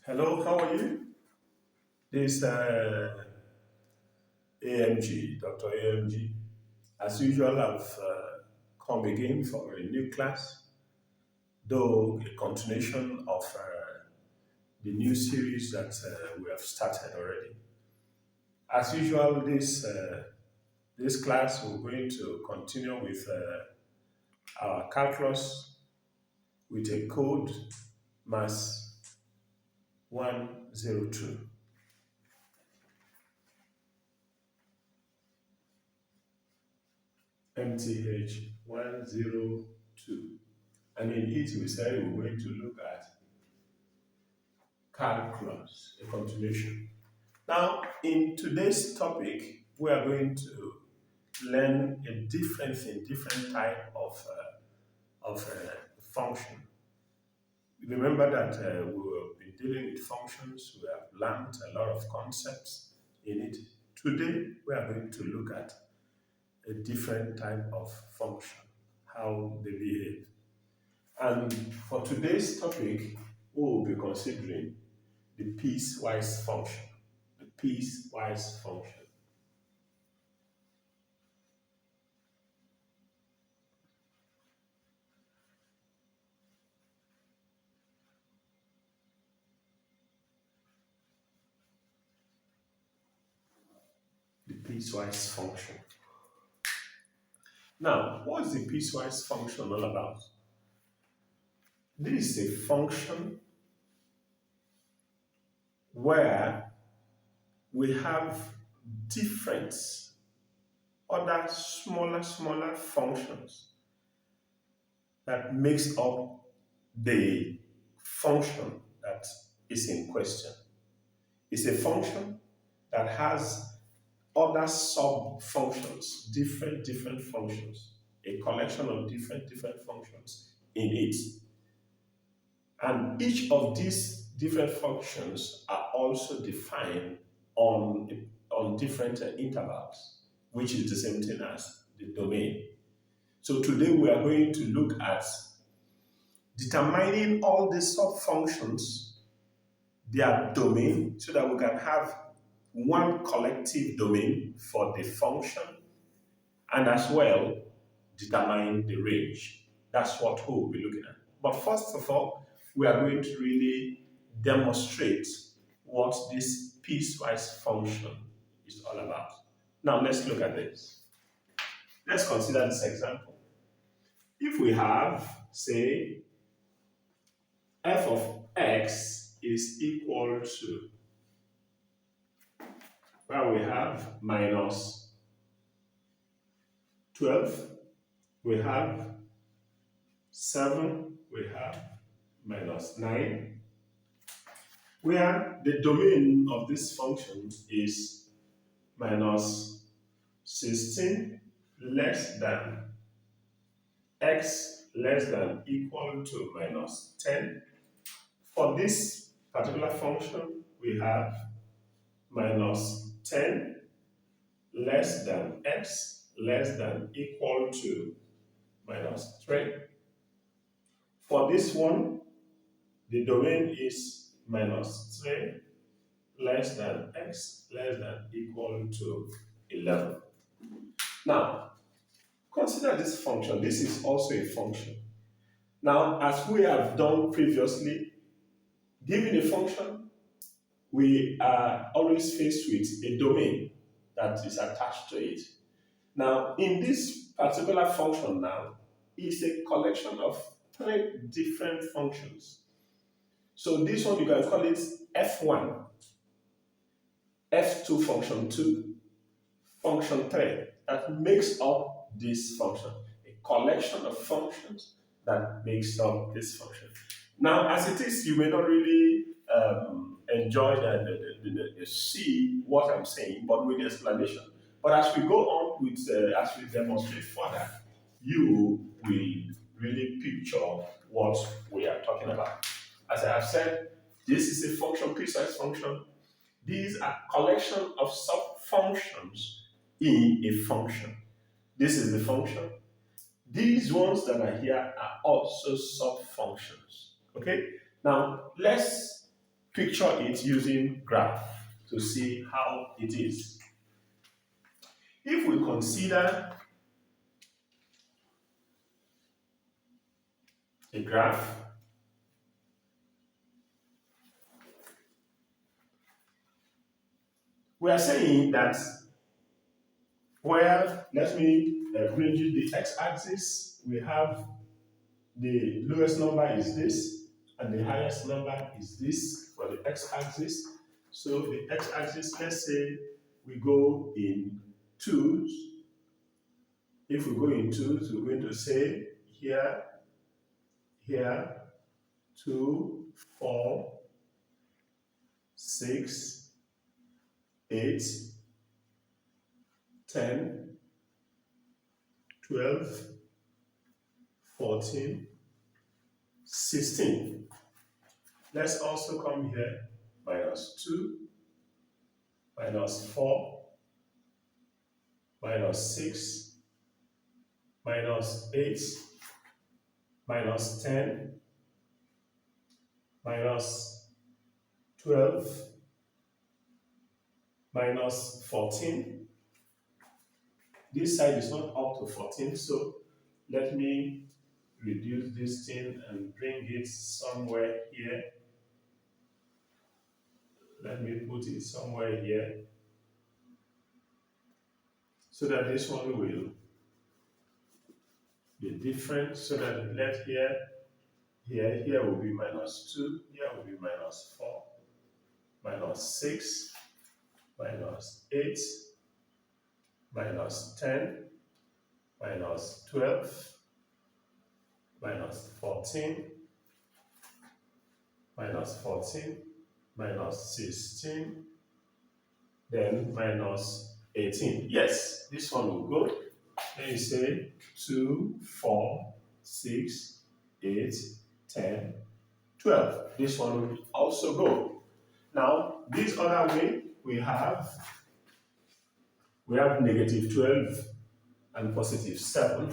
Hello, how are you? This AMG, Dr. AMG. As usual, I've come again for a new class, though a continuation of the new series that we have started already. As usual, this class we're going to continue with our calculus with a code mass 102. MTH 102. And in it, we said we're going to look at calculus, a continuation. Now, in today's topic, we are going to learn a different type of function. Remember that we have been dealing with functions. We have learned a lot of concepts in it. Today, we are going to look at a different type of function, how they behave. And for today's topic, we will be considering the piecewise function. The piecewise function. The piecewise function. Now, what is the piecewise function all about? This is a function where we have different other smaller functions that makes up the function that is in question. It's a function that has other sub-functions, different functions, a collection of different functions in it. And each of these different functions are also defined on different intervals, which is the same thing as the domain. So today we are going to look at determining all the sub-functions, their domain, so that we can have one collective domain for the function, and as well determine the range. That's what we will be looking at. But first of all, we are going to really demonstrate what this piecewise function is all about. Now let's look at this. Let's consider this example. If we have, say, f of x is equal to, where we have minus 12, we have 7, we have minus 9, where the domain of this function is minus 16 less than x less than equal to minus 10. For this particular function, we have minus 10 less than x less than equal to minus 3. For this one, the domain is minus 3 less than x less than equal to 11. Now, consider this function. This is also a function. Now, as we have done previously, given a function, we are always faced with a domain that is attached to it. Now, in this particular function now, is a collection of 3 different functions. So this one, you can call it f1, f2 function 2, function 3, that makes up this function, a collection of functions that makes up this function. Now, as it is, you may not really enjoy see what I'm saying, but with the explanation. But as we go on with, as we demonstrate further, you will really picture what we are talking about. As I have said, this is a function, piecewise function. These are collection of sub-functions in a function. This is the function. These ones that are here are also sub-functions. Okay? Now, let's picture it using graph to see how it is. If we consider a graph, we are saying that where, let me bring you the x-axis, we have the lowest number is this, and the highest number is this for the x-axis. So the x-axis, let's say we go in twos. If we go in twos, we're going to say here, here, 2, 4, 6, 8, 10, 12, 14, 16. Let's also come here, -2, -4, -6, -8, -10, -12, -14. This side is not up to 14, so let me reduce this thing and bring it somewhere here. Let me put it somewhere here so that this one will be different. So that let here, here will be -2, here will be -4, -6, -8, -10, -12, -14, -14, -16, then -18. Yes, this one will go. Then you say 2, 4, 6, 8, 10, 12. This one will also go. Now, this other way, we have -12 and +7.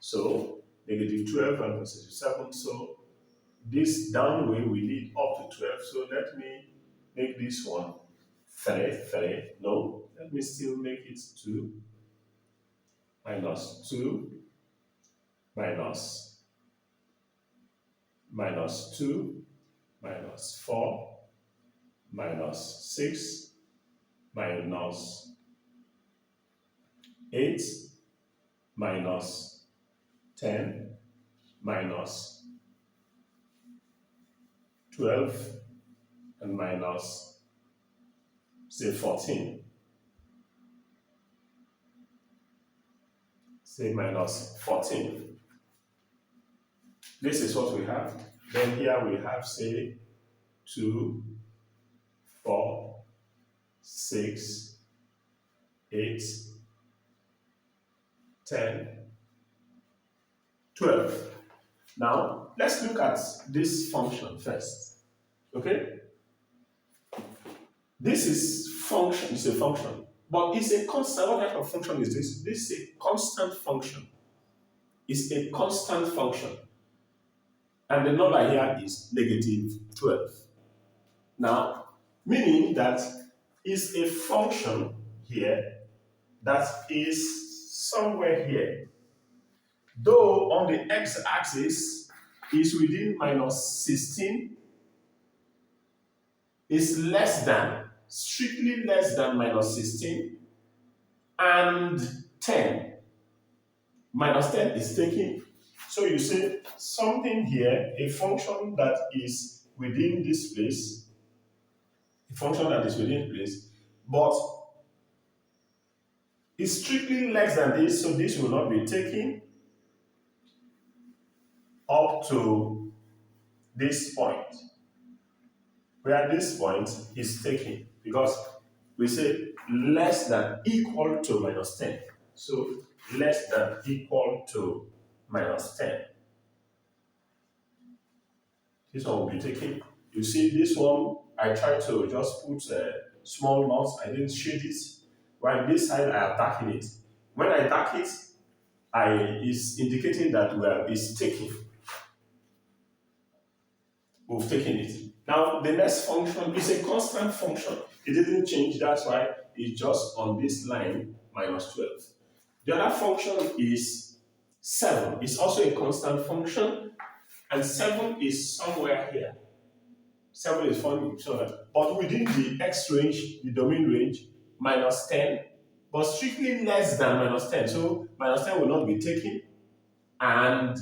So, -12 and +7. So, this down way we need up to 12. So, let me make this one 3. No, let me still make it 2. -2, minus 2, -4, -6, -8, -10, -12, and say 14. Say -14. This is what we have. Then here we have, say, 2, 4, 6, 8, 10, 12. Now, let's look at this function first. Okay? This is function, it's a function. But it's a constant. What type of function is this? This is a constant function. It's a constant function. And the number here is -12. Now, meaning that it's a function here that is somewhere here. Though on the x-axis is within -16, is less than, strictly less than -16, and 10. -10 is taken. So you say something here, a function that is within this place, but is strictly less than this, so this will not be taken up to this point, where this point is taken, because we say less than equal to -10. So less than equal to -10. This one will be taken. You see this one, I tried to just put small knots, I didn't shade it. While this side I am tacking it. When I tack it, it's indicating that it's taken. We We've taken it. Now, the next function is a constant function. It didn't change, that's why it's just on this line, minus 12. The other function is 7. It's also a constant function, and 7 is somewhere here. 7 is funny, but within the x range, the domain range, minus 10, but strictly less than minus 10. So minus 10 will not be taken, and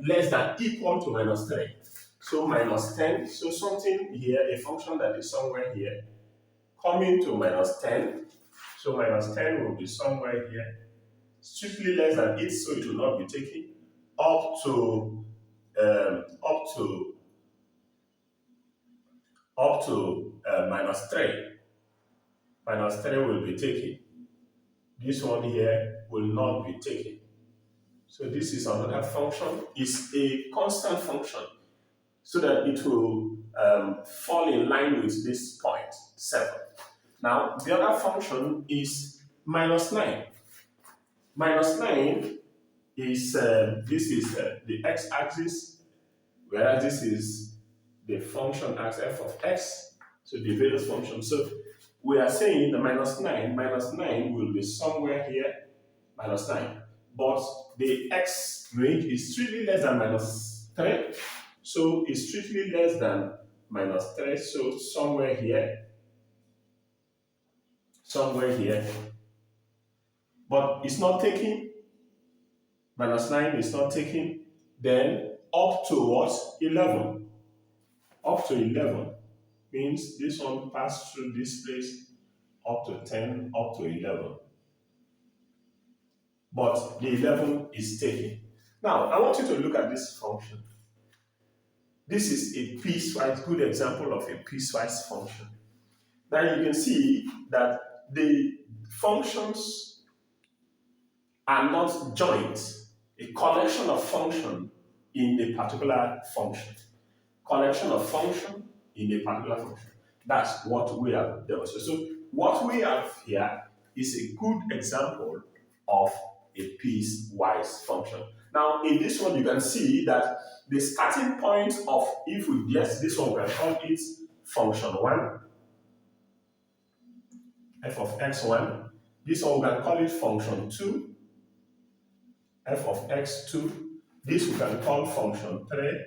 less than equal to minus 3. So minus 10, so something here, a function that is somewhere here, coming to minus 10. So minus 10 will be somewhere here, strictly less than it, so it will not be taken, up to minus 3. Minus 3 will be taken. This one here will not be taken. So this is another function. It's a constant function, so that it will fall in line with this point, 7. Now, the other function is minus 9. Minus 9 is, this is the x-axis, whereas this is the function as f of x, so the various functions. So we are saying the minus 9 will be somewhere here, minus 9. But the x range is strictly less than minus 3, so it's strictly less than minus 3, so somewhere here, but it's not taking, minus 9 is not taking, then up to what? 11. Up to 11 means this one passed through this place, up to 10, up to 11. But the 11 is taken. Now, I want you to look at this function. This is a piecewise, good example of a piecewise function. Now you can see that the functions are not joint, a collection of function in a particular function. Collection of function in a particular function. That's what we have demonstrated. So what we have here is a good example of a piecewise function. Now, in this one, you can see that the starting point of, if we guess this one, we can call it function 1, f of x1. This one, we can call it function 2, f of x2. This we can call function 3,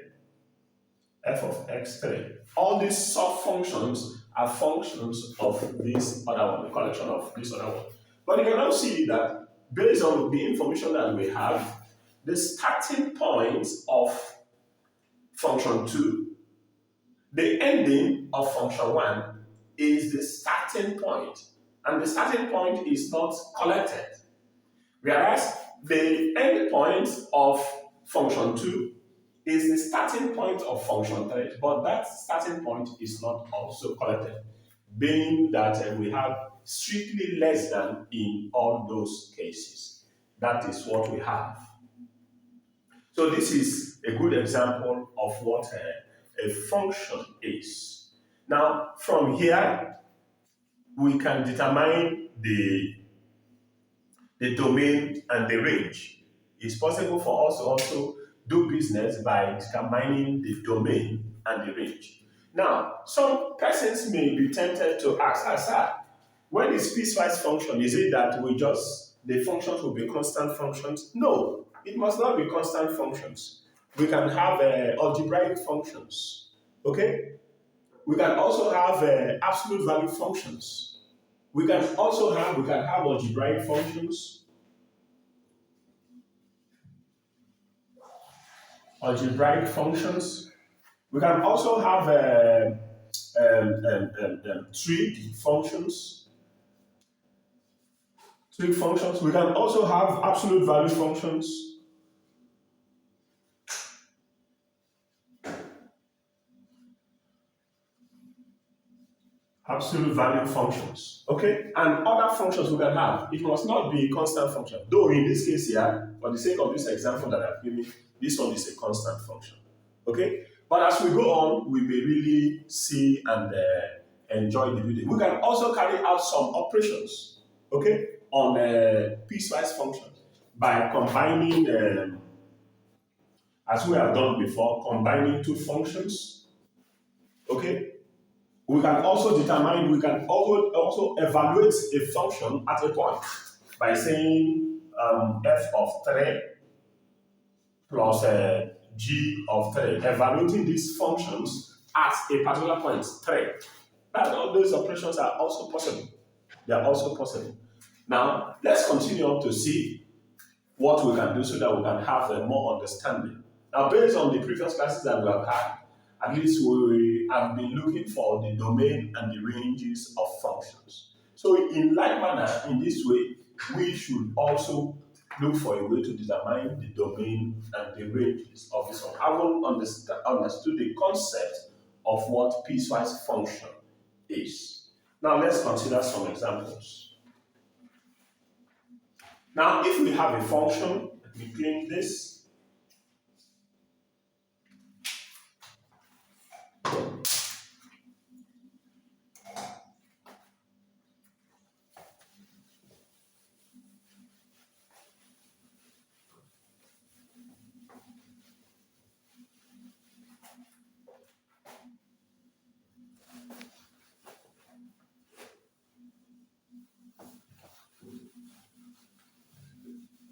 f of x3. All these sub-functions are functions of this other one, the collection of this other one. But you can now see that based on the information that we have, the starting point of function 2, the ending of function 1 is the starting point. And the starting point is not collected. Whereas the end point of function 2 is the starting point of function 3, but that starting point is not also collected, being that we have strictly less than in all those cases. That is what we have. So this is a good example of what a function is. Now, from here, we can determine the domain and the range. It's possible for us to also do business by determining the domain and the range. Now, some persons may be tempted to ask, when is piecewise function? Is it that the functions will be constant functions? No, it must not be constant functions. We can have algebraic functions, okay? We can also have absolute value functions. We can have algebraic functions. Algebraic functions. We can also have trig functions. Trig functions. We can also have absolute value functions. Absolute value functions, okay? And other functions we can have. It must not be a constant function. Though in this case here, for the sake of this example that I've given, this one is a constant function, okay? But as we go on, we may really see and enjoy the video. We can also carry out some operations, okay, on piecewise functions by combining, as we have done before, combining two functions. Okay? We can also evaluate a function at a point by saying f of 3 plus g of 3, evaluating these functions at a particular point, 3. That all those operations are also possible. They are also possible. Now, let's continue on to see what we can do so that we can have a more understanding. Now, based on the previous classes that we have had, at least we have been looking for the domain and the ranges of functions. So in like manner, in this way, we should also look for a way to determine the domain and the ranges of this function. Having understood the concept of what piecewise function is. Now let's consider some examples. Now if we have a function, let me clean this.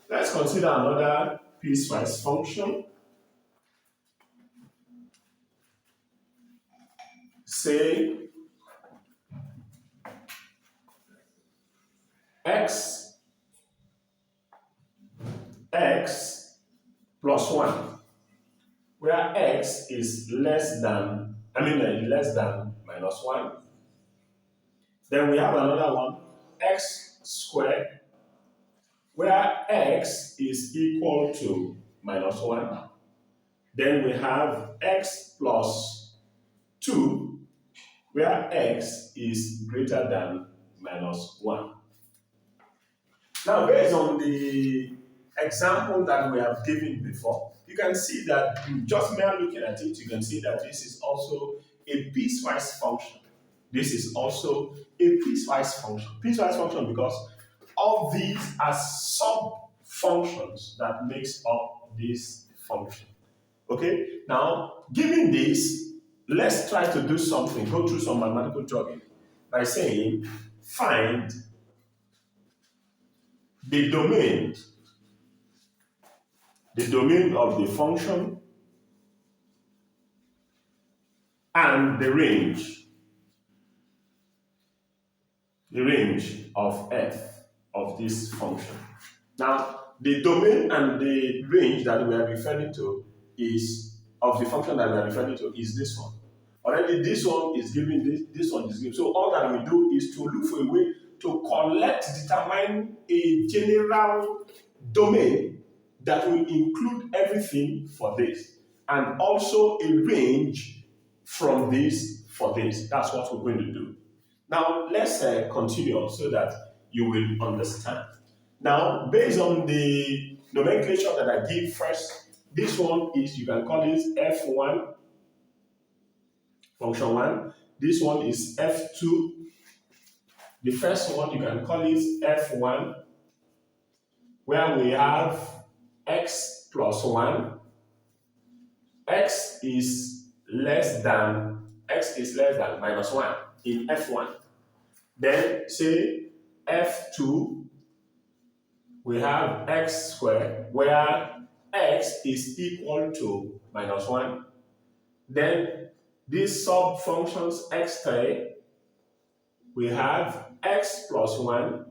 Let's consider another piecewise function. Say x plus 1, where x is less than minus 1. Then we have another one, x squared, where x is equal to minus 1. Then we have x plus 2, where x is greater than minus 1. Now, based on the example that we have given before, you can see that just merely looking at it, you can see that this is also a piecewise function. This is also a piecewise function. Piecewise function because all these are sub-functions that makes up this function. Okay? Now, given this, let's try to do something, go through some mathematical jogging by saying, find the domain of the function and the range of f of this function. Now, the domain and the range that we are referring to is of the function that we are referring to is this one. Already, this one is given, this one is given. So all that we do is to look for a way to determine a general domain that will include everything for this, and also a range from this for this. That's what we're going to do. Now, let's continue so that you will understand. Now, based on the nomenclature that I give first, this one is, you can call it F1, function 1. This one is F2. The first one, you can call it F1, where we have x plus 1. X is less than minus 1 in F1. Then say F2, we have x squared, where x is equal to minus 1. Then these sub-functions x3, we have x plus 1,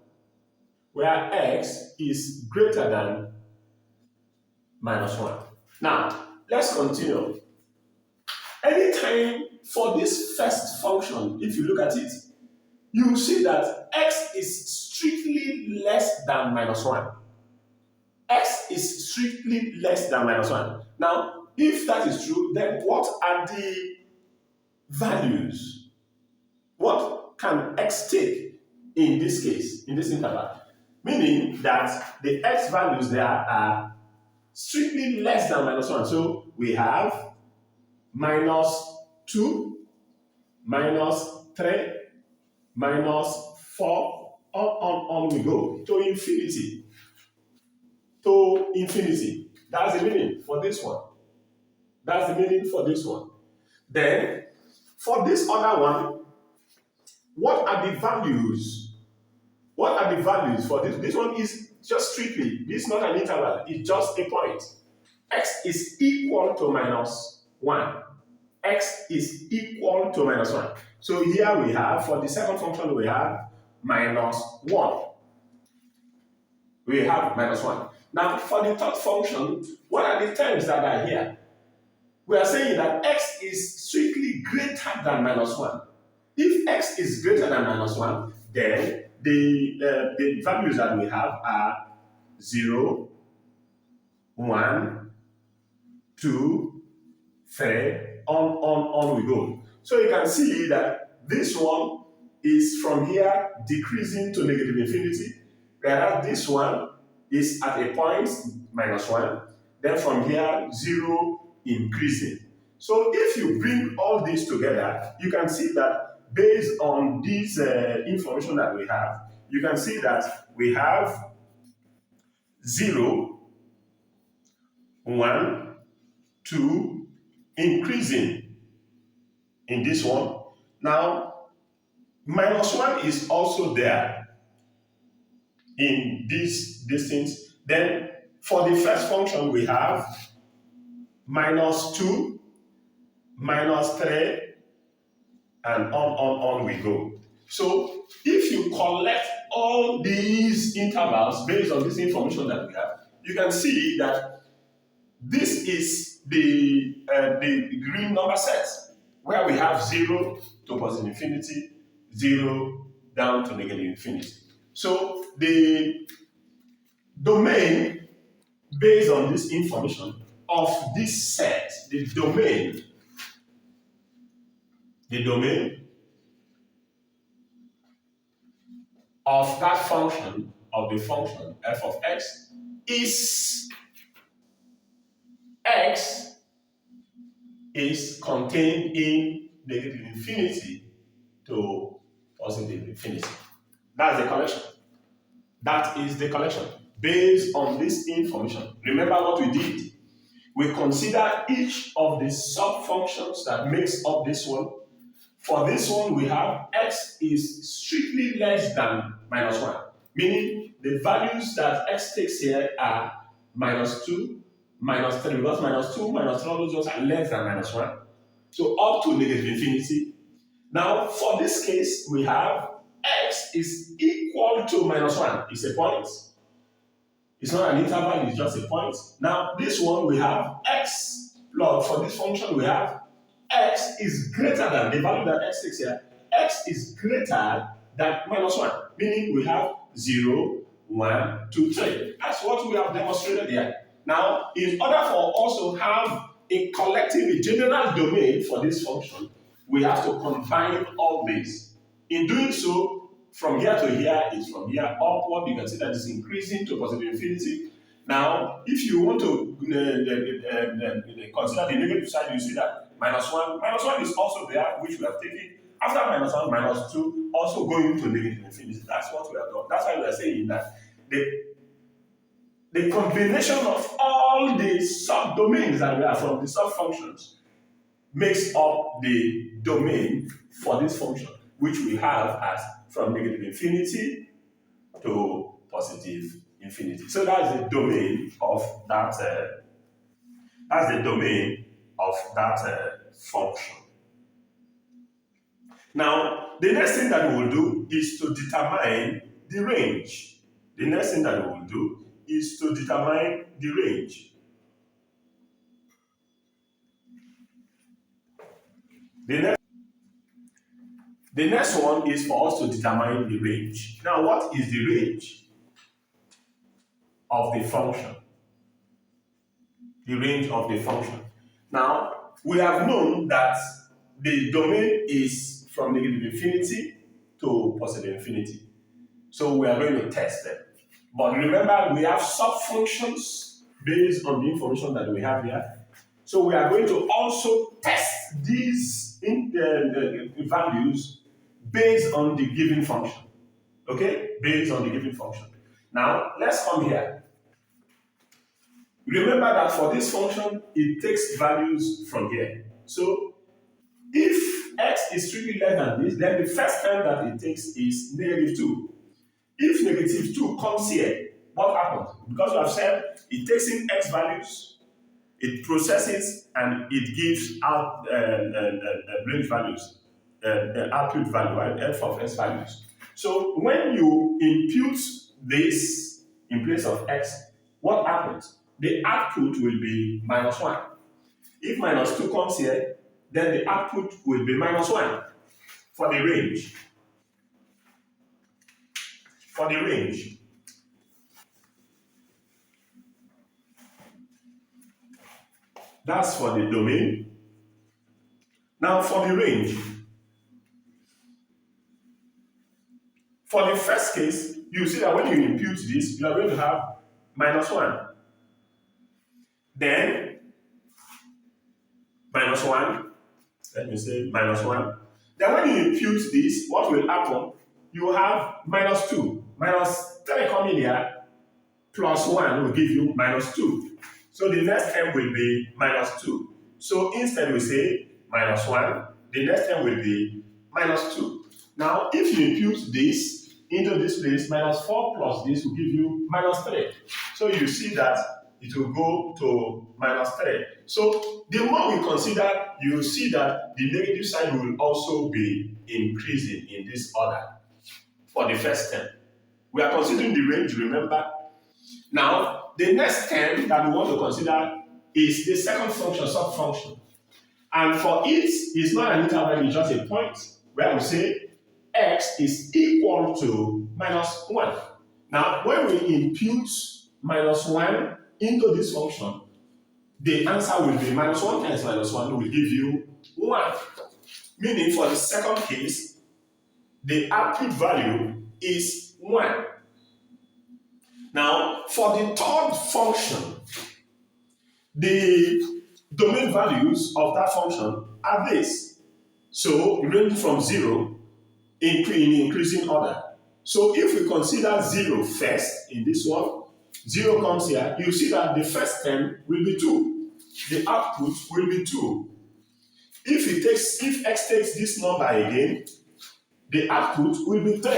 where x is greater than minus 1. Now, let's continue. Anytime for this first function, if you look at it, you will see that x is strictly less than minus 1. X is strictly less than minus 1. Now, if that is true, then what are the values? What can x take in this case, in this interval? Meaning that the x values there are strictly less than minus 1. So we have minus 2, minus 3, minus 4, on we go to infinity. To infinity. That's the meaning for this one. That's the meaning for this one. Then, For this other one, what are the values? What are the values for this? This one is just strictly, this is not an interval, it's just a point. X is equal to minus 1. X is equal to minus 1. So here we have, for the second function, we have minus 1. We have minus 1. Now, for the third function, what are the terms that are here? We are saying that x is strictly greater than minus 1. If x is greater than minus 1, then the values that we have are 0, 1, 2, 3, on we go. So you can see that this one is from here decreasing to negative infinity, whereas this one is at a point minus 1, then from here 0 increasing. So if you bring all this together, you can see that based on this information that we have, you can see that we have 0, 1, 2, increasing in this one. Now, minus 1 is also there in this distance. Then for the first function, we have minus 2, minus 3, and on we go. So if you collect all these intervals based on this information that we have, you can see that this is the green number set, where we have 0 to positive infinity, 0 down to negative infinity. So the domain based on this information of this set, the domain of that function, of the function f of x, is x is contained in negative infinity to positive infinity. That's the collection. That is the collection. Based on this information, remember what we did? We consider each of the sub-functions that makes up this one. For this one, we have x is strictly less than minus 1, meaning the values that x takes here are minus 2, minus 3, because minus 2, minus 3, all those ones are less than minus 1. So up to negative infinity. Now, for this case, we have x is equal to minus 1. It's a point. It's not an interval, it's just a point. Now, this one, we have x plus, for this function, we have x is greater than, the value that x takes here, x is greater than minus 1, meaning we have 0, 1, 2, 3. That's what we have demonstrated here. Now, in order for us to have a collective, a general domain for this function, we have to combine all this. In doing so, from here to here is from here upward. You can see that it's increasing to positive infinity. Now, if you want to consider the negative side, you see that minus 1 is also there, which we have taken. After minus 1, minus 2, also going to negative infinity. That's what we have done. That's why we are saying that the combination of all the subdomains that we have from the subfunctions makes up the domain for this function, which we have as from negative infinity to positive infinity. So that's the domain of that. That's the domain of that function. Now, the next thing that we will do is to determine the range. The next thing that we will do is to determine the range. The next one is for us to determine the range. Now, what is the range of the function? The range of the function. Now, we have known that the domain is from negative infinity to positive infinity. So we are going to test them. But remember, we have sub-functions based on the information that we have here. So we are going to also test these values based on the given function. Okay? Based on the given function. Now, let's come here. Remember that for this function, it takes values from here. So, if x is strictly less than this, then the first term that it takes is negative 2. If negative 2 comes here, what happens? Because we have said it takes in x values, it processes, and it gives out range values, output value, right? F of x values. So when you impute this in place of x, what happens? The output will be minus 1. If minus 2 comes here, then the output will be minus 1 for the range. For the range. That's for the domain. Now for the range. For the first case, you see that when you impute this, you are going to have minus 1. Then, minus 1. Let me say minus 1. Then when you impute this, what will happen? You have minus 2. Minus 3 coming here, plus 1 will give you minus 2. So the next term will be minus 2. So instead we say minus 1. The next term will be minus 2. Now, if you impute this into this place, minus 4 plus this will give you minus 3. So you see that it will go to minus 3. So the more we consider, you will see that the negative side will also be increasing in this order for the first term. We are considering the range, remember? Now, the next term that we want to consider is the second function, sub-function. And for it, it's not an interval, it's just a point where we say x is equal to minus 1. Now, when we impute minus 1 into this function, the answer will be minus 1 times minus 1 will give you 1. Meaning, for the second case, the output value is 1. Now, for the third function, the domain values of that function are this. So, ranging from 0 in increasing order. So, if we consider 0 first in this one, 0 comes here, you see that the first term will be 2. The output will be 2. If x takes this number again, the output will be 3.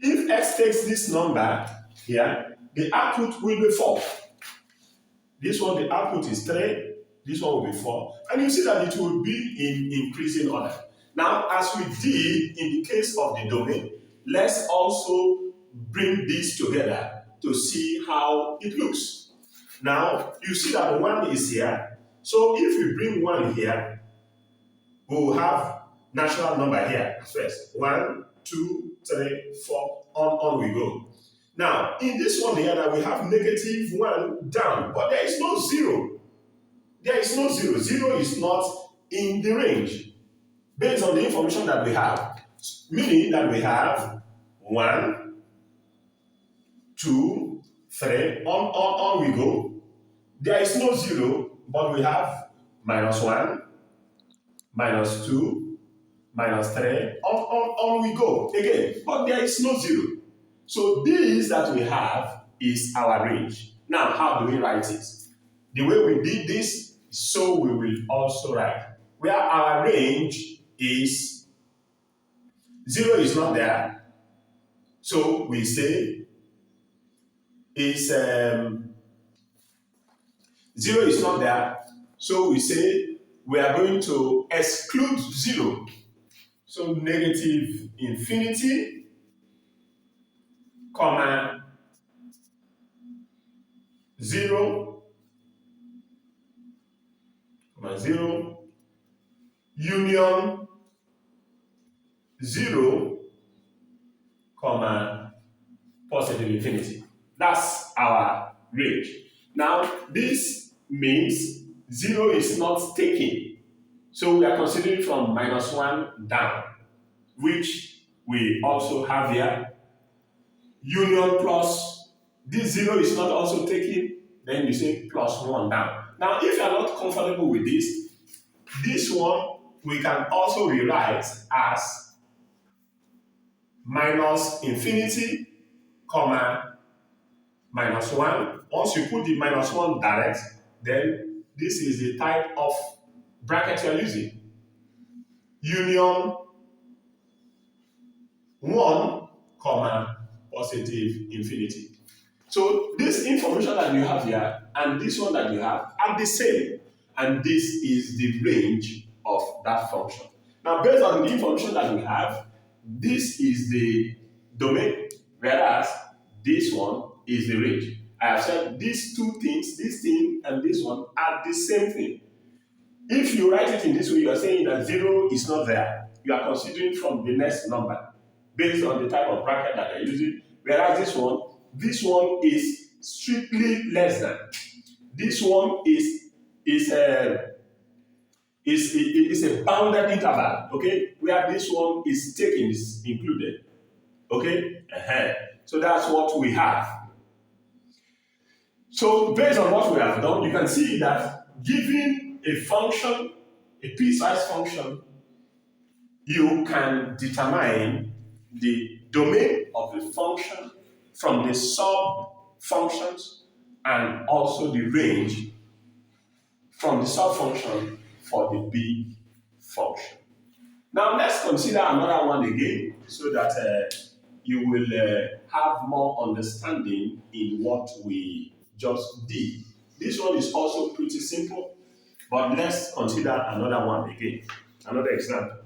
If x takes this number here, the output will be 4. This one, the output is 3. This one will be 4. And you see that it will be in increasing order. Now, as we did in the case of the domain, let's also bring these together to see how it looks. Now, you see that 1 is here. So if we bring 1 here, we will have natural number here first. 1, 2, 3, 4, on we go. Now, in this one here, that we have negative 1 down, but there is no 0. There is no 0. 0 is not in the range based on the information that we have. Meaning that we have 1, 2, 3, on we go. There is no 0, but we have minus 1, minus 2, minus 3, on we go again. But there is no 0. So this that we have is our range. Now, how do we write it? The way we did this, so we will also write. Where our range is 0 is not there. So we say is 0 is not there. So we say we are going to exclude 0. So negative infinity, comma 0, comma 0, union 0, comma positive infinity. That's our range. Now, this means 0 is not taken. So we are considering from minus 1 down, which we also have here. Union plus, this 0 is not also taken, then you say plus 1 down. Now, if you are not comfortable with this one we can also rewrite as minus infinity, comma, minus 1. Once you put the minus 1 direct, then this is the type of bracket you are using. union 1, comma, positive infinity. So this information that you have here and this one that you have are the same. And this is the range of that function. Now, based on the information that we have, this is the domain, whereas this one is the range. I have said these two things, this thing and this one, are the same thing. If you write it in this way, you are saying that 0 is not there. You are considering from the next number based on the type of bracket that you're using. Whereas this one is strictly less than. This one is a bounded interval, okay? Where this one is taken, is included, okay? So that's what we have. So based on what we have done, you can see that given a function, a piecewise function, you can determine the domain of the function from the sub-functions and also the range from the sub-function for the big function. Now let's consider another one again so that you will have more understanding in what we just did. This one is also pretty simple, but let's consider another one again, another example.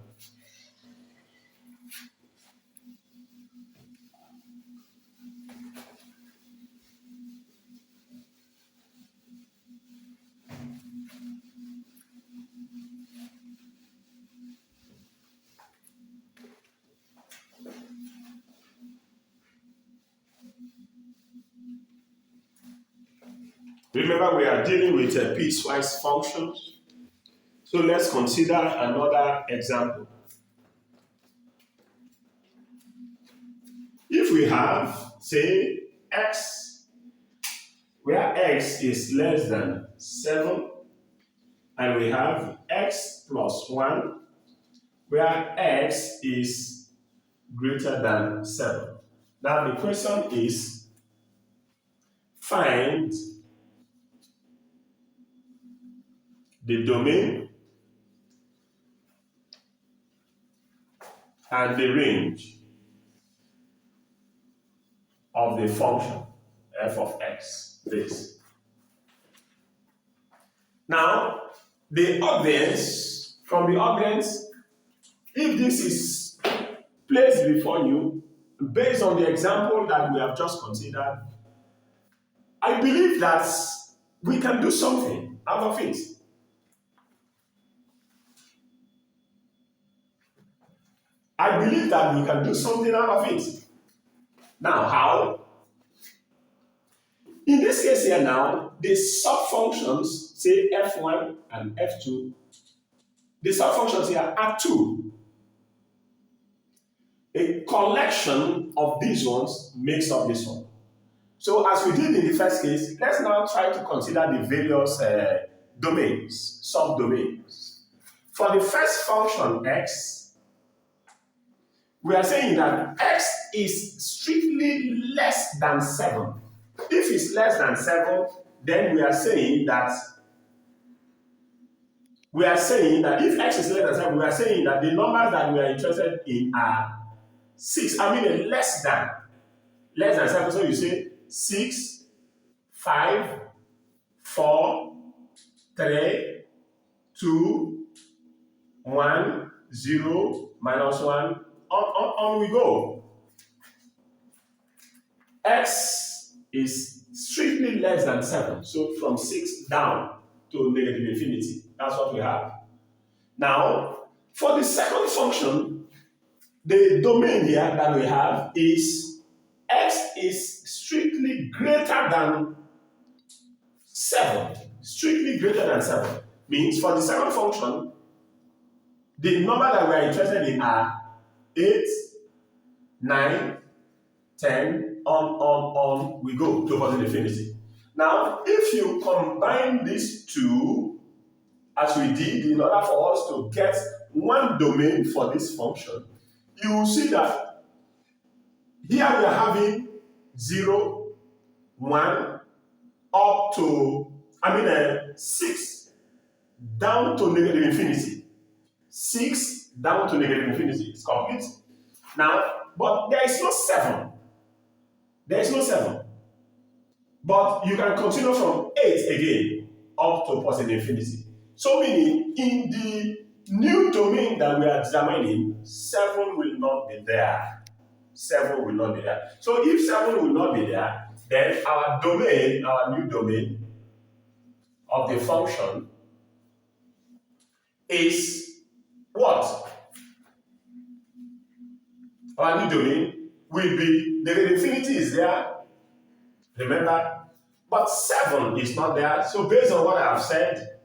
Remember, we are dealing with piecewise functions. So let's consider another example. If we have, say, x, where x is less than 7, and we have x plus 1, where x is greater than 7. Now the question is, find the domain and the range of the function f of x, this. Now, from the audience, if this is placed before you, based on the example that we have just considered, I believe that we can do something out of it. I believe that we can do something out of it. Now, how? In this case here now, the sub-functions, say f1 and f2, the sub-functions here are 2. A collection of these ones makes up this one. So as we did in the first case, let's now try to consider the various domains, subdomains. For the first function x, we are saying that x is strictly less than 7. If it's less than 7, then we are saying that if x is less than 7, we are saying that the numbers that we are interested in are 6. I mean less than 7. So you say 6, 5, 4, 3, 2, 1, 0, minus 1, on we go. X is strictly less than 7. So from 6 down to negative infinity. That's what we have. Now, for the second function, the domain here that we have is x is strictly greater than 7. Strictly greater than 7 means for the second function, the number that we are interested in are 8, 9, 10, on we go to positive infinity. Now, if you combine these two, as we did, in order for us to get one domain for this function, you will see that here we are having 0, 1, up to, 6, down to negative infinity. 6 down to negative infinity. It's complete. Now, but there is no 7. There is no 7. But you can continue from 8 again up to positive infinity. So meaning in the new domain that we are determining, 7 will not be there. 7 will not be there. So if 7 will not be there, then our domain, our new domain of the function is what? Our new domain will be negative infinity is there, remember? But 7 is not there. So based on what I have said,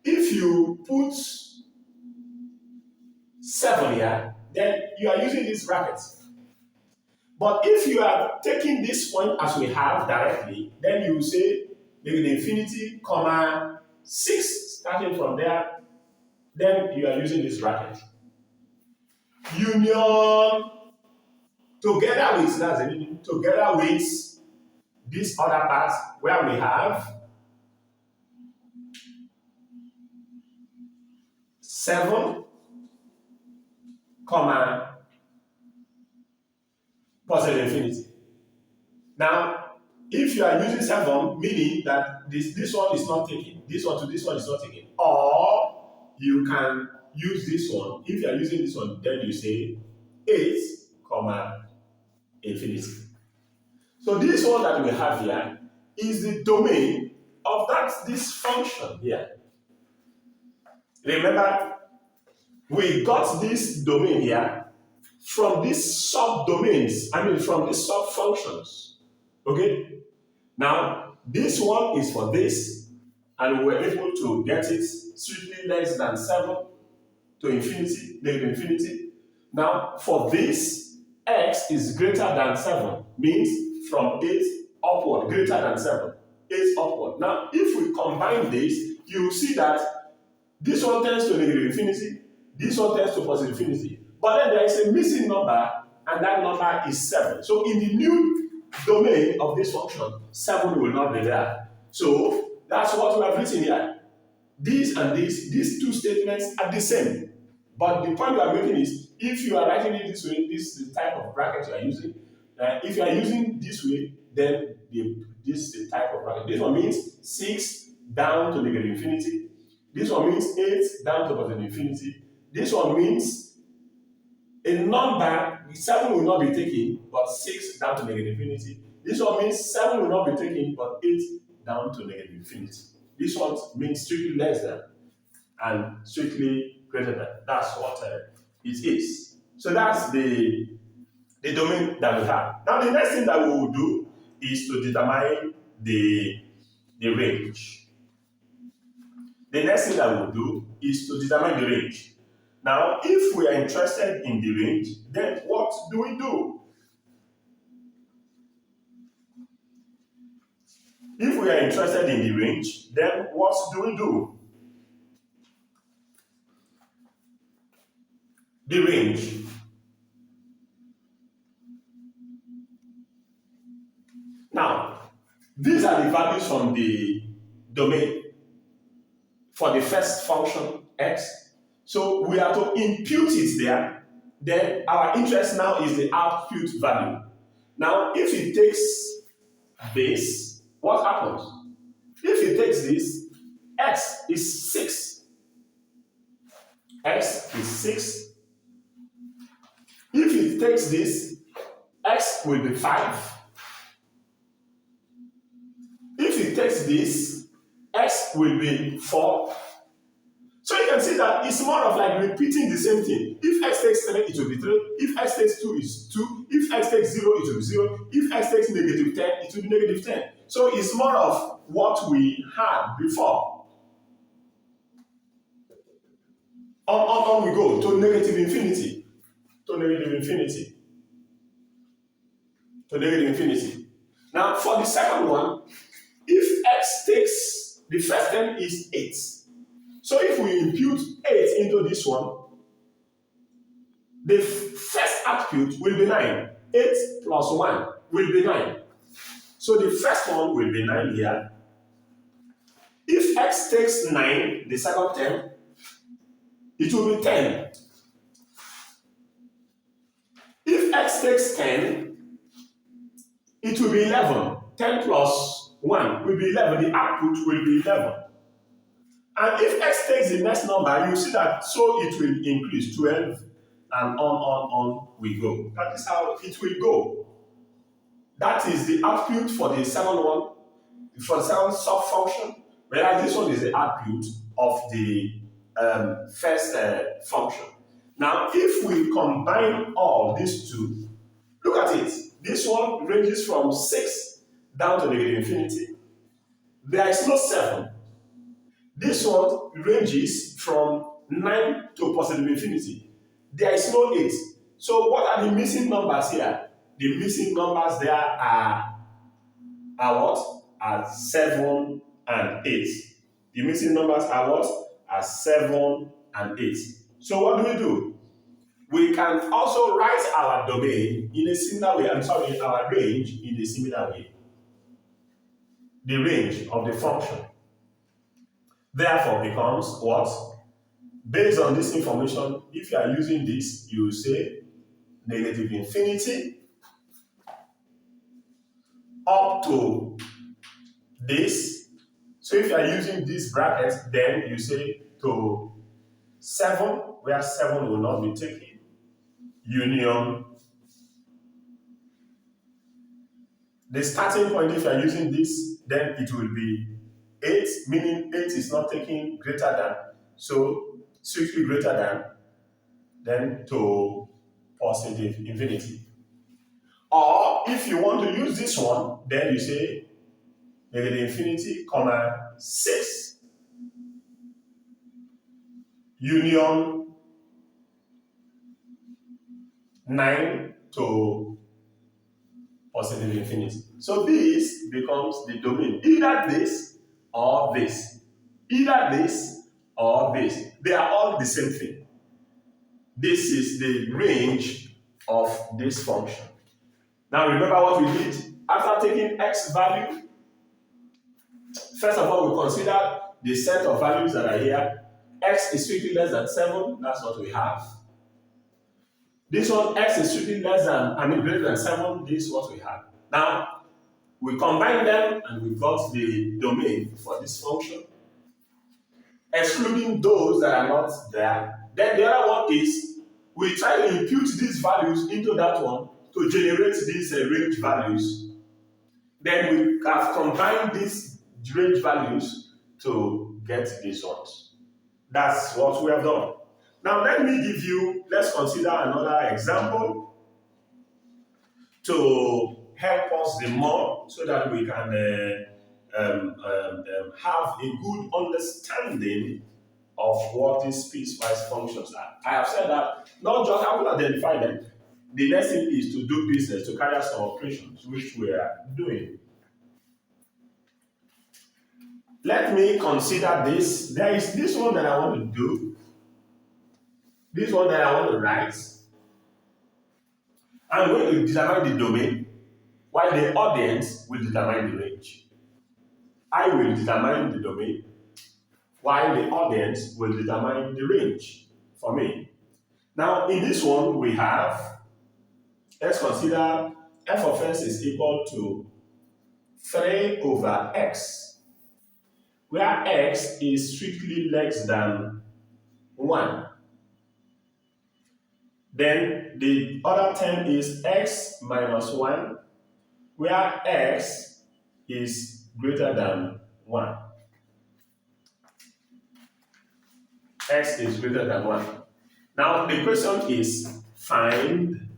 if you put 7 here, then you are using this bracket. But if you are taking this point as we have directly, then you say negative infinity, comma 6, starting from there, then you are using this bracket. Union together with, that's the meaning, together with this other part where we have 7, comma, positive infinity. Now, if you are using 7, meaning that this one is not taken, this one to this one is not taken, or you can use this one. If you are using this one, then you say 8, comma, infinity. So this one that we have here is the domain of this function here. Remember, we got this domain here from these subdomains, from these sub-functions. Okay? Now, this one is for this, and we were able to get it strictly less than 7 to infinity, negative infinity. Now, for this, x is greater than 7, means from 8 upward, greater than 7, 8 upward. Now, if we combine this, you see that this one tends to negative infinity, this one tends to positive infinity. But then there is a missing number, and that number is 7. So in the new domain of this function, 7 will not be there. So that's what we have written here. These and these two statements are the same. But the point we are making is, if you are writing it this way, this is the type of bracket you are using. If you are using this way, then this is the type of bracket. This one means 6 down to negative infinity. This one means 8 down to positive infinity. This one means a number, 7 will not be taken, but 6 down to negative infinity. This one means 7 will not be taken, but 8 down to negative infinity. This one means strictly less than and strictly greater than. That's what it is. So that's the domain that we have. Now the next thing that we will do is to determine the range. The next thing that we will do is to determine the range. Now, if we are interested in the range, then what do we do? If we are interested in the range, then what do we do? The range. Now, these are the values from the domain for the first function x. So we are to impute it there. Then our interest now is the output value. Now, if it takes this, what happens? If it takes this, x is 6. X is 6. If it takes this, x will be 5. If it takes this, x will be 4. So you can see that it's more of like repeating the same thing. If x takes 3, it will be 3. If x takes 2, it's 2. If x takes 0, it will be 0. If x takes negative 10, it will be negative 10. So it's more of what we had before. On we go to negative infinity. To negative infinity. To negative infinity. Now for the second one, if x takes, the first term is 8. So if we impute 8 into this one, the first output will be 9. 8 plus 1 will be 9. So the first one will be 9 here. If x takes 9, the second term, it will be 10. If x takes 10, it will be 11. 10 plus 1 will be 11. The output will be 11. And if x takes the next number, you see that so it will increase 12 and on we go. That is how it will go. That is the output for the second one, for the second sub-function, whereas this one is the output of the first function. Now, if we combine all these two, look at it. This one ranges from 6 down to negative infinity. There is no 7. This one ranges from 9 to positive infinity. There is no 8. So what are the missing numbers here? The missing numbers there are what? Are 7 and 8. The missing numbers are what? Are 7 and 8. So what do? We can also write our domain in a similar way. Our range in a similar way. The range of the function therefore becomes what? Based on this information, if you are using this, you will say negative infinity up to this. So if you are using this bracket, then you say to 7, where 7 will not be taken, union. The starting point, if you are using this, then it will be 8, meaning 8 is not taking greater than, so strictly greater than, then to positive infinity. Or if you want to use this one, then you say negative infinity, comma 6, union 9 to positive infinity. So this becomes the domain, either this or this. Either this or this. They are all the same thing. This is the range of this function. Now remember what we did? After taking x value, first of all we consider the set of values that are here. X is strictly less than 7, that's what we have. This one, x is strictly greater than 7, this is what we have. Now, we combine them and we got the domain for this function, excluding those that are not there. Then the other one is, we try to impute these values into that one to generate these range values. Then we have combined these range values to get these ones. That's what we have done. Now let's consider another example to help us the more so that we can have a good understanding of what these piecewise functions are. I have said that not just how to identify them. The next thing is to do business, to carry out some operations, which we are doing. Let me consider this. There is this one that I want to do. This one that I want to write. I'm going to determine the domain, while the audience will determine the range. I will determine the domain, while the audience will determine the range for me. Now, in this one, we have, let's consider f of x is equal to 3 over x, where x is strictly less than 1. Then the other term is x minus 1, where x is greater than 1. X is greater than 1. Now the question is, find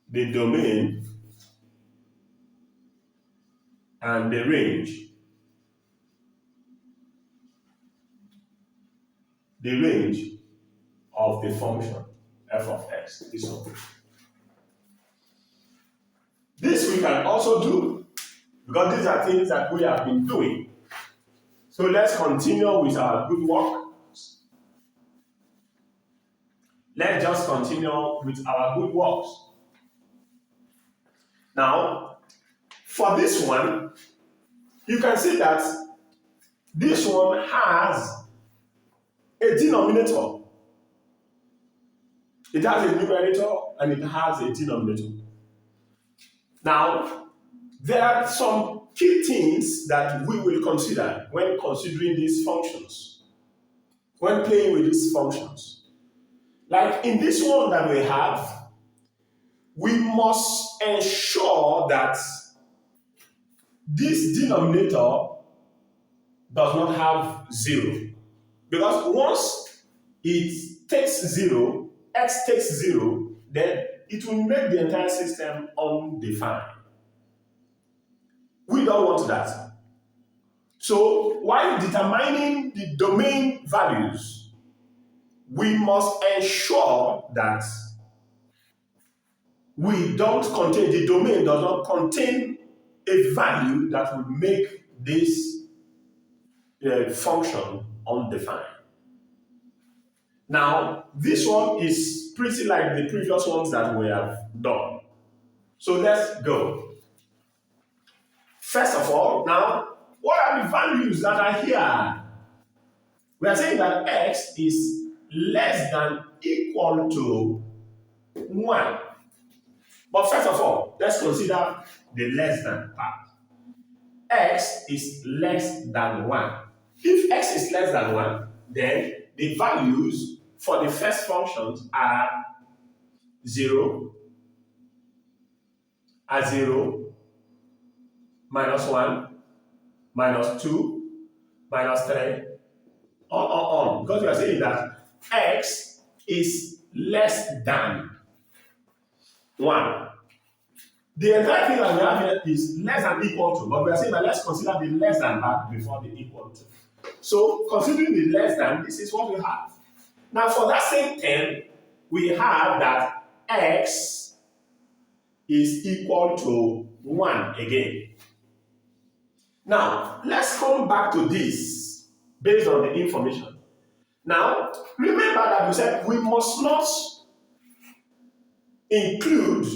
the domain and the range. The range of the function f of x. This one. This we can also do because these are things that we have been doing. So let's continue with our good work. Let's just continue with our good works. Now, for this one, you can see that this one has a denominator. It has a numerator and it has a denominator. Now, there are some key things that we will consider when considering these functions, when playing with these functions. Like in this one that we have, we must ensure that this denominator does not have 0. Because once it takes 0, x takes 0, then it will make the entire system undefined. We don't want that. So while determining the domain values, we must ensure that the domain does not contain a value that will make this function undefined. Now, this one is pretty like the previous ones that we have done. So let's go. First of all, now, what are the values that are here? We are saying that x is less than equal to 1. But first of all, let's consider the less than part. X is less than 1. If x is less than 1, then the values for the first functions are 0, minus 1, minus 2, minus 3, on. Because we are saying that x is less than 1. The entire thing that we have here is less than equal to, but we are saying that let's consider the less than part before the equal to. So, considering the less than, this is what we have. Now, for that same term, we have that x is equal to 1 again. Now, let's come back to this based on the information. Now, remember that we said we must not include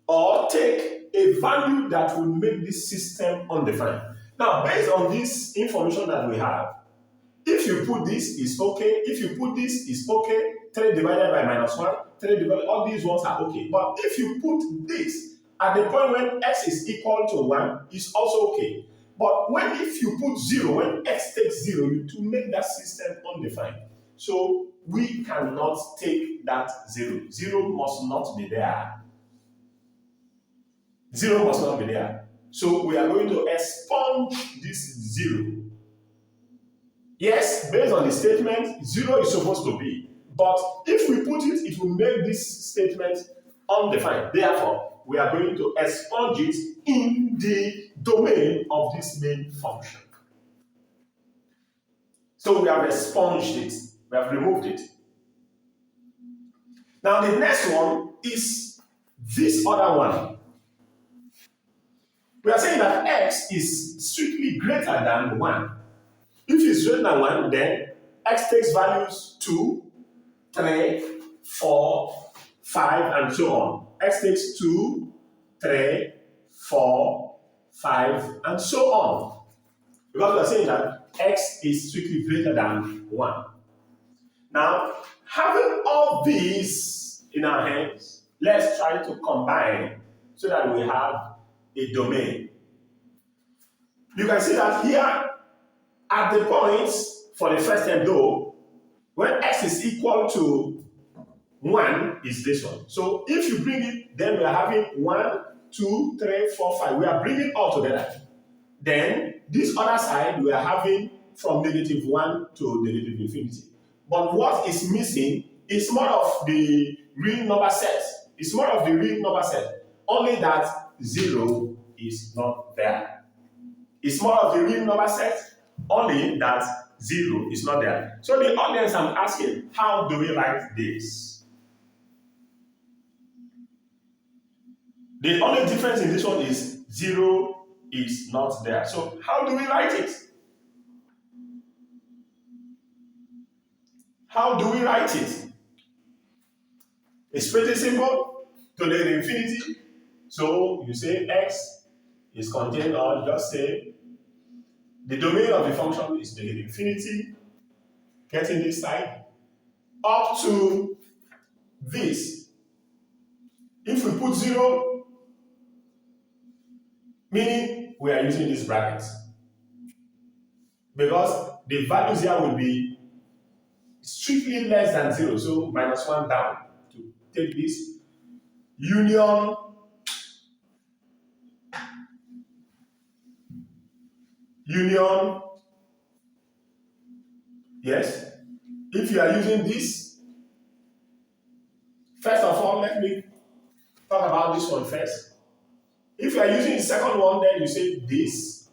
or take a value that will make this system undefined. Now, based on this information that we have, if you put this, is okay. If you put this, is okay. 3 divided by minus 1, 3 divided, all these ones are okay. But if you put this at the point when x is equal to 1, is also okay. But if you put 0, when x takes 0, to make that system undefined. So we cannot take that 0. 0 must not be there. 0 must not be there. So we are going to expunge this 0. Yes, based on the statement, 0 is supposed to be. But if we put it, it will make this statement undefined. Therefore, we are going to expunge it in the domain of this main function. So we have expunged it. We have removed it. Now the next one is this other one. We are saying that x is strictly greater than 1. If it's greater than 1, then x takes values 2, 3, 4, 5, and so on. X takes 2, 3, 4, 5, and so on. Because we are saying that x is strictly greater than 1. Now, having all these in our hands, let's try to combine so that we have a domain. You can see that here, at the points for the first term though, when x is equal to 1 is this one. So if you bring it, then we are having 1, 2, 3, 4, 5. We are bringing all together. Then this other side, we are having from -1 to -infinity. But what is missing is more of the real number set. It's more of the real number set. Only that 0 is not there. It's more of the real number set. Only that 0 is not there. So the audience, I'm asking, how do we write this? The only difference in this one is 0 is not there. So how do we write it? How do we write it? It's pretty simple. To the infinity. So you say x is contained, or just say The domain of the function is negative infinity, getting this side, up to this. If we put 0, meaning we are using this bracket, because the values here will be strictly less than 0, so -1 down to take this union yes. If you are using this, first of all, let me talk about this one first. If you are using the second one, then you say this,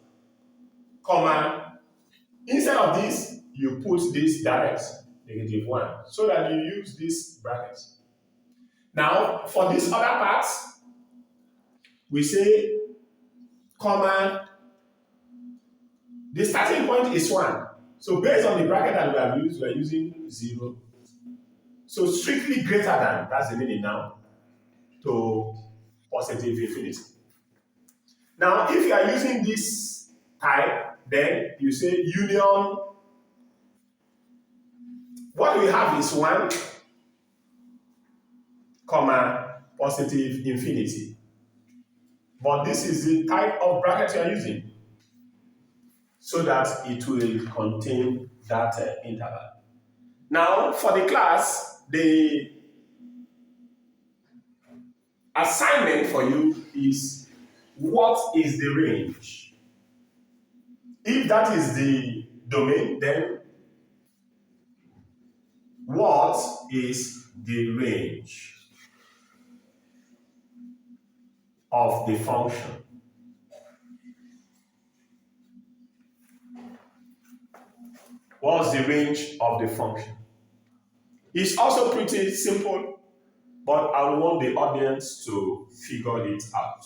comma, instead of this, you put this direct, -1, so that you use this bracket. Now, for this other part, we say, comma, the starting point is 1. So based on the bracket that we have used, we are using 0. So strictly greater than, that's the meaning now, to positive infinity. Now, if you are using this type, then you say union. What we have is 1, comma, positive infinity. But this is the type of bracket you are using, so that it will contain that interval. Now, for the class, the assignment for you is, what is the range? If that is the domain, then what is the range of the function? What's the range of the function? It's also pretty simple, but I want the audience to figure it out.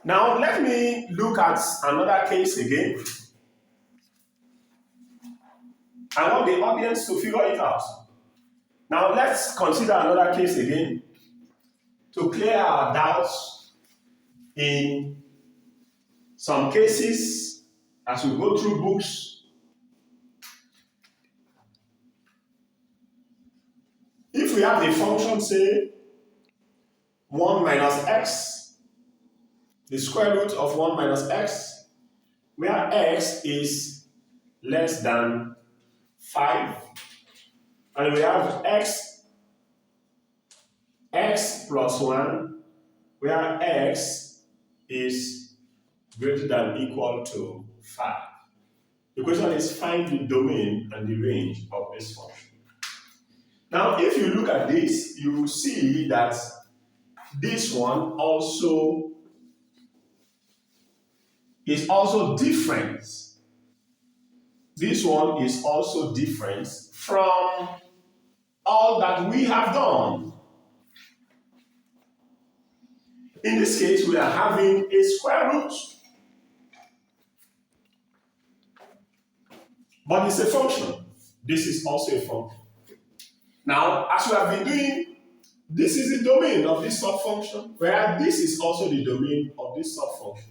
Now, let me look at another case again. I want the audience to figure it out. Now, let's consider another case again to clear our doubts in some cases as we go through books. If we have the function, say, 1 minus x, the square root of 1 minus x, where x is less than 5, and we have x plus 1, where x is greater than equal to 5. The question is, find the domain and the range of this function. Now, if you look at this, you will see that this one also is also different. This one is also different from all that we have done. In this case, we are having a square root, but it's a function. This is also a function. Now, as we have been doing, this is the domain of this subfunction, where this is also the domain of this subfunction.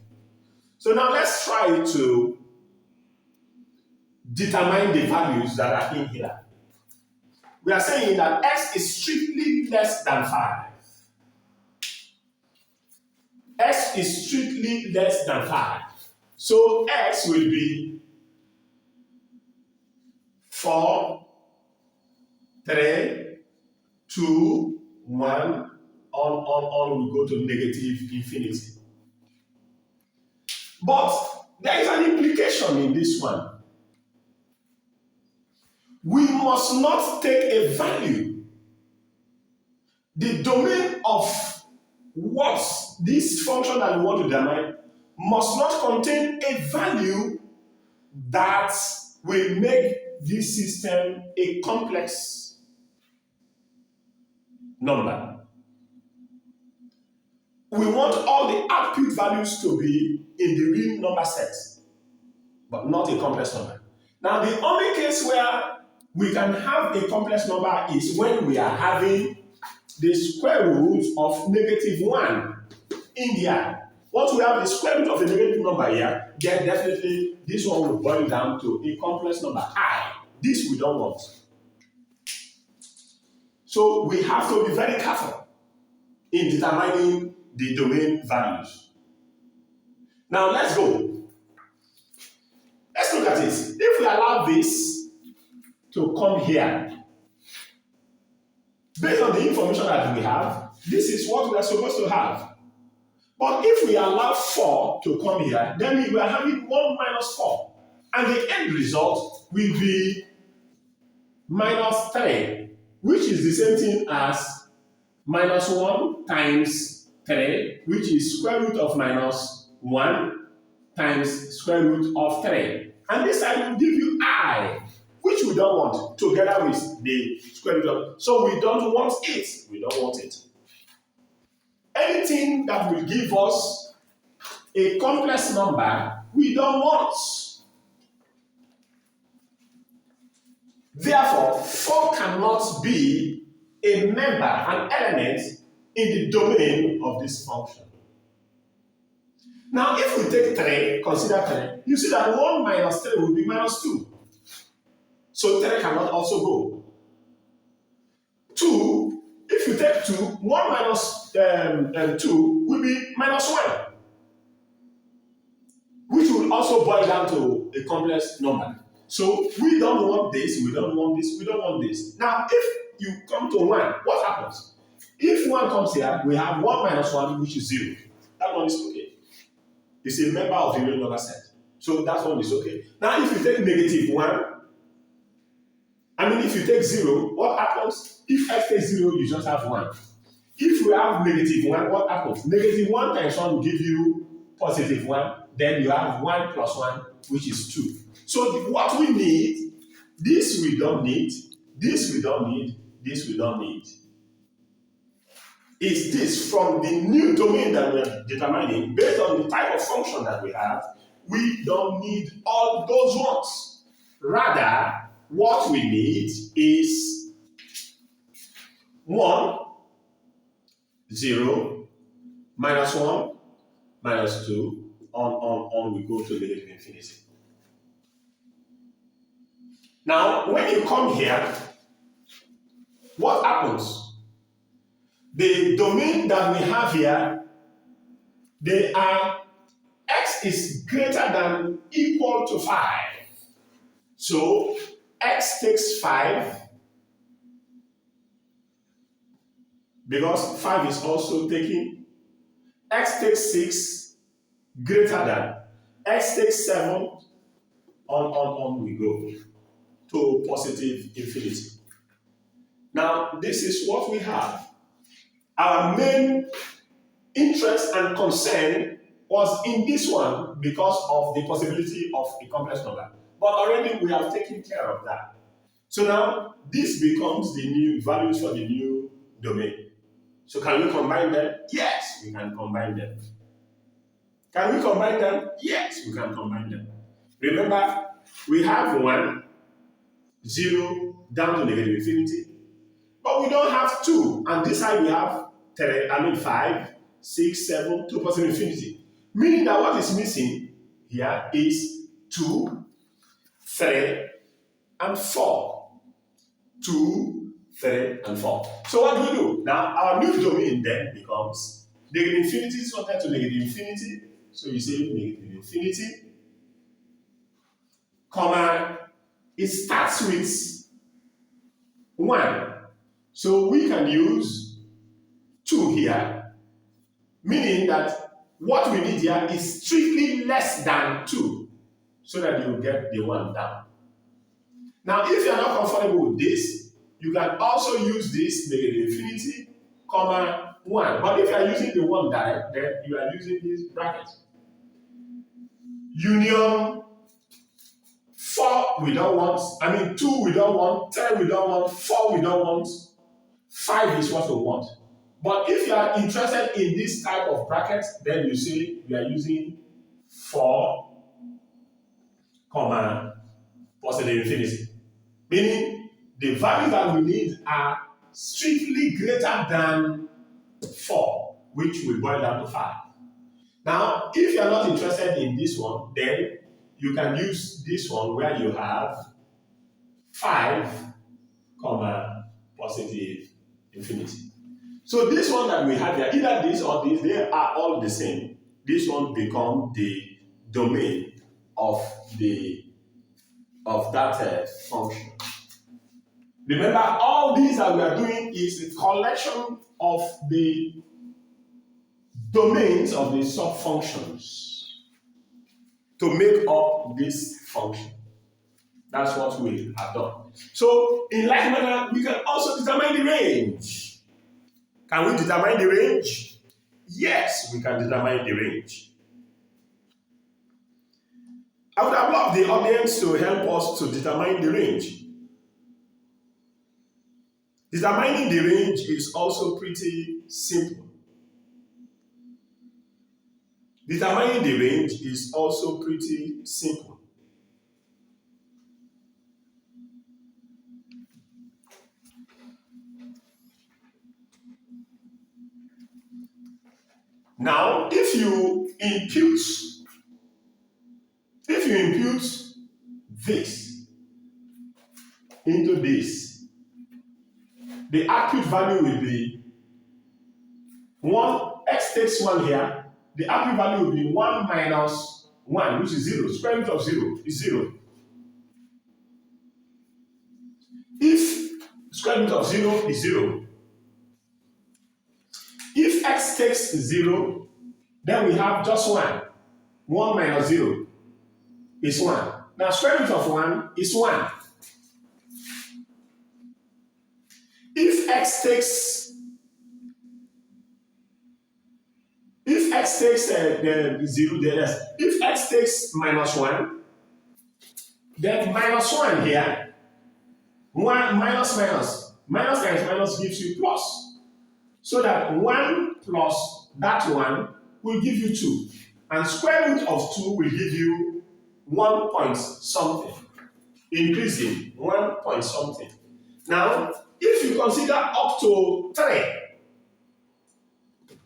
So now let's try to determine the values that are in here. We are saying that x is strictly less than 5. X is strictly less than 5. So x will be 4, 3, 2, 1, on we go to negative infinity. But there is an implication in this one. We must not take a value. The domain of what this function that we want to determine must not contain a value that will make this system a complex number. We want all the output values to be in the real number set, but not a complex number. Now, the only case where we can have a complex number is when we are having the square root of -1 in here. Once we have the square root of a negative number here, then definitely this one will boil down to a complex number I. This we don't want. So we have to be very careful in determining the domain values. Now let's go. Let's look at this. If we allow this to come here, based on the information that we have, this is what we are supposed to have. But if we allow 4 to come here, then we are having 1 minus 4. And the end result will be -3, which is the same thing as -1 times 3, which is square root of -1 times square root of 3. And this side will give you I, which we don't want, together with the square root of. So we don't want it. We don't want it. Anything that will give us a complex number, we don't want. Therefore, 4 cannot be a member, an element in the domain of this function. Now, if we take 3, consider 3, you see that 1 minus 3 will be -2. So 3 cannot also go. 2, if you take 2, 1 minus 2 will be -1, which will also boil down to a complex number. So we don't want this, we don't want this, we don't want this. Now, if you come to 1, what happens? If 1 comes here, we have 1 minus 1, which is 0. That one is okay. It's a member of the real number set. So that one is okay. Now, if you take -1, if you take 0, what happens? If x takes 0, you just have 1. If we have -1, what happens? -1 times 1 will give you +1. Then you have 1 plus 1, which is 2. So what we need, this we don't need, this we don't need, this we don't need, is this from the new domain that we are determining based on the type of function that we have. We don't need all those ones. Rather, what we need is 1, 0, -1, -2, on we go to -infinity. Now, when you come here, what happens? The domain that we have here, they are x is greater than equal to 5. So x takes 5, because 5 is also taking. X takes 6, greater than. X takes 7, on we go to +infinity. Now, this is what we have. Our main interest and concern was in this one because of the possibility of a complex number. But already we have taken care of that. So now, this becomes the new values for the new domain. So can we combine them? Yes, we can combine them. Can we combine them? Yes, we can combine them. Remember, we have 1, 0, down to -infinity. But we don't have 2. And this side we have 5, 6, 7, to +infinity. Meaning that what is missing here is 2, 3, and 4. 2, 3, and 4. So what do we do? Now, our new domain then becomes -infinity is equal to -infinity. So you say -infinity, comma, it starts with 1. So we can use 2 here, meaning that what we need here is strictly less than 2, so that you get the 1 down. Now, if you're not comfortable with this, you can also use this -infinity, comma, 1. But if you are using the 1 direct, then you are using this bracket. Union 4 we don't want, 2 we don't want, 3 we don't want, 4 we don't want, 5 is what we want. But if you are interested in this type of bracket, then you say you are using 4, comma, positive infinity. Meaning the values that we need are strictly greater than 4, which will boil down to 5. Now, if you're not interested in this one, then you can use this one where you have 5, comma, positive infinity. So this one that we have here, either this or this, they are all the same. This one becomes the domain of that function. Remember, all these that we are doing is a collection of the domains of the subfunctions to make up this function. That's what we have done. So, in like manner, we can also determine the range. Can we determine the range? Yes, we can determine the range. I would have loved the audience to help us to determine the range. Determining the range is also pretty simple. Determining the range is also pretty simple. Now, if you impute this into this, the acute value will be 1, x takes 1 here, the acute value will be 1 minus 1, which is 0. Square root of 0 is 0. If square root of 0 is 0, if x takes 0, then we have just 1. 1 minus 0 is 1. Now square root of 1 is 1. If x takes the 0, then if x takes minus 1, then minus 1 here, 1 minus minus, minus times minus gives you plus. So that 1 plus that 1 will give you 2. And square root of 2 will give you 1 point something. Increasing 1 point something. Now, if you consider up to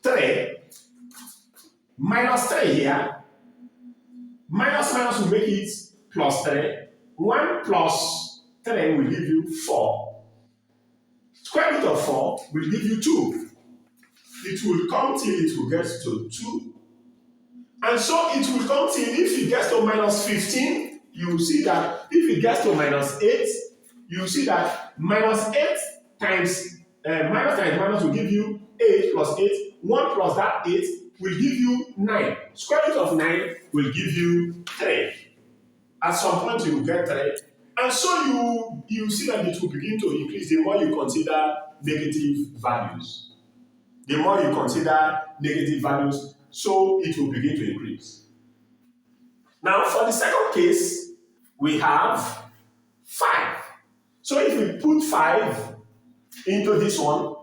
3 minus 3 here, minus minus will make it plus 3. 1 plus 3 will give you 4. Square root of 4 will give you 2. It will come till it will get to 2. And so it will come till if it gets to minus 15, you will see that if it gets to minus 8, you will see that minus 8 times minus will give you 8 plus 8. 1 plus that 8 will give you 9. Square root of 9 will give you 3. At some point you will get 3. And so you see that it will begin to increase the more you consider negative values. The more you consider negative values, so it will begin to increase. Now for the second case, we have 5. So if we put 5 into this one,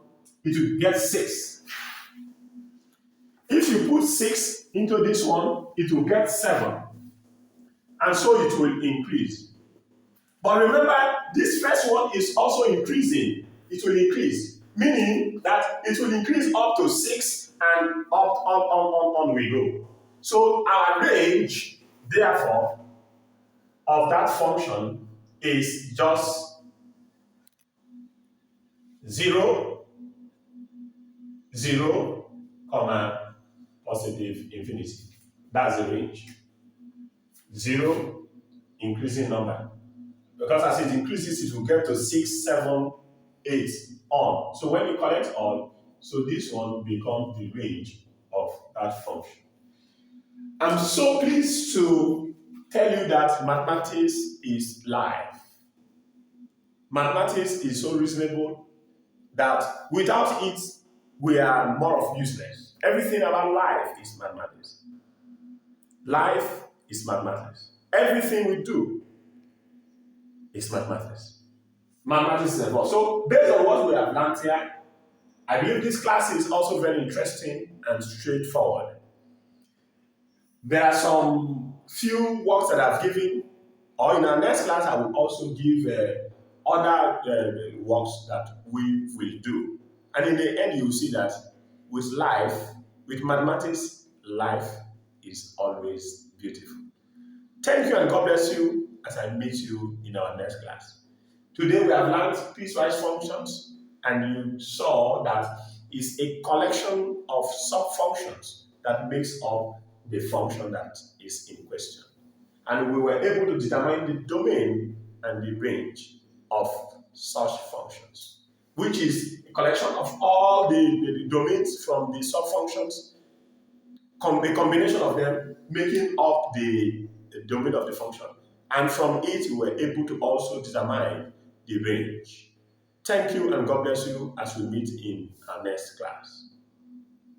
it will get 6. If you put 6 into this one, it will get 7. And so it will increase. But remember, this first one is also increasing. It will increase, meaning that it will increase up to 6 and on we go. So our range, therefore, of that function is just 0, 0, comma, positive infinity. That's the range. 0, increasing number. Because as it increases, it will get to 6, 7, 8 on. So when you collect all, so this one becomes the range of that function. I'm so pleased to tell you that mathematics is life. Mathematics is so reasonable that without it, we are more of useless. Everything about life is mathematics. Life is mathematics. Everything we do is mathematics. Mathematics is involved. So based on what we have learned here, I believe this class is also very interesting and straightforward. There are some few works that I've given Or in our next class, I will also give other works that we will do. And in the end, you will see that with life, with mathematics, life is always beautiful. Thank you and God bless you as I meet you in our next class. Today we have learned piecewise functions, and you saw that it's a collection of sub-functions that makes up the function that is in question. And we were able to determine the domain and the range of such functions, which is a collection of all the domains from the sub-functions, a combination of them making up the domain of the function. And from it, we were able to also determine the range. Thank you and God bless you as we meet in our next class.